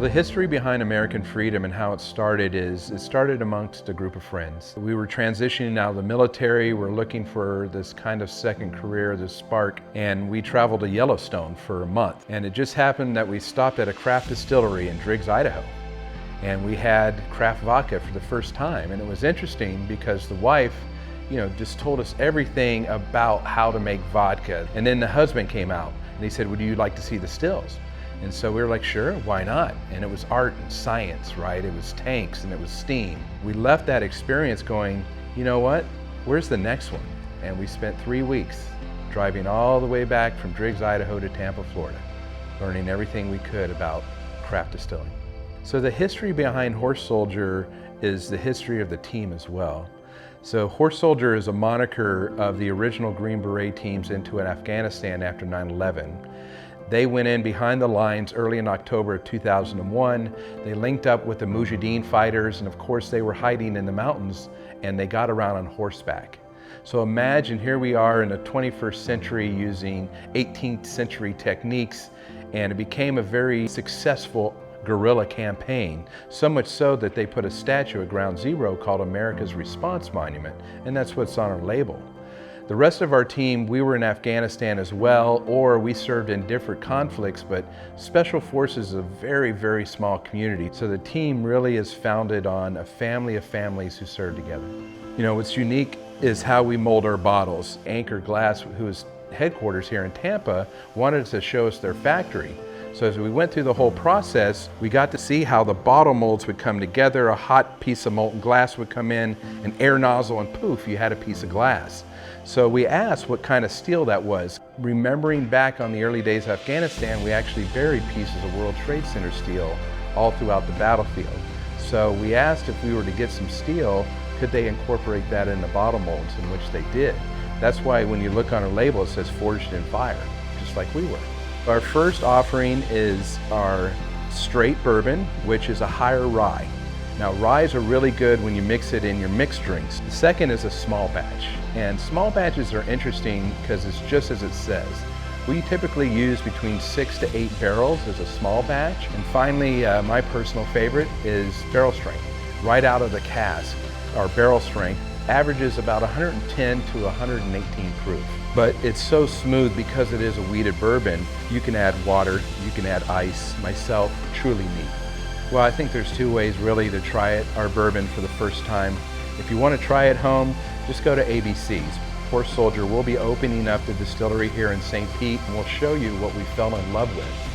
Well, the history behind American Freedom and how it started is, it started amongst a group of friends. We were transitioning out of the military, we're looking for this kind of second career, this spark, and we traveled to Yellowstone for a month. And it just happened that we stopped at a craft distillery in Driggs, Idaho. And we had craft vodka for the first time. And it was interesting because the wife, just told us everything about how to make vodka. And then the husband came out and he said, would you like to see the stills? And so we were like, sure, why not? And it was art and science, right? It was tanks and it was steam. We left that experience going, you know what? Where's the next one? And we spent 3 weeks driving all the way back from Driggs, Idaho to Tampa, Florida, learning everything we could about craft distilling. So the history behind Horse Soldier is the history of the team as well. So Horse Soldier is a moniker of the original Green Beret teams into Afghanistan after 9/11. They went in behind the lines early in October of 2001. They linked up with the Mujahideen fighters, and of course they were hiding in the mountains, and they got around on horseback. So imagine here we are in the 21st century using 18th century techniques, and it became a very successful guerrilla campaign, so much so that they put a statue at Ground Zero called America's Response Monument, and that's what's on our label. The rest of our team, we were in Afghanistan as well, or we served in different conflicts, but Special Forces is a very, very small community. So the team really is founded on a family of families who serve together. What's unique is how we mold our bottles. Anchor Glass, who is headquarters here in Tampa, wanted to show us their factory. So as we went through the whole process, we got to see how the bottle molds would come together. A hot piece of molten glass would come in, an air nozzle, and poof, you had a piece of glass. So we asked what kind of steel that was. Remembering back on the early days of Afghanistan, we actually buried pieces of World Trade Center steel all throughout the battlefield. So we asked if we were to get some steel, could they incorporate that in the bottle molds, in which they did. That's why when you look on our label, it says forged in fire, just like we were. Our first offering is our straight bourbon, which is a higher rye. Now, ryes are really good when you mix it in your mixed drinks. The second is a small batch. And small batches are interesting because it's just as it says. We typically use between 6 to 8 barrels as a small batch. And finally, my personal favorite is barrel strength. Right out of the cask, our barrel strength averages about 110 to 118 proof. But it's so smooth because it is a wheated bourbon. You can add water, you can add ice. Myself, truly neat. Well, I think there's 2 ways really to try it, our bourbon, for the first time. If you want to try it home, just go to ABC's. Horse Soldier will be opening up the distillery here in St. Pete, and we'll show you what we fell in love with.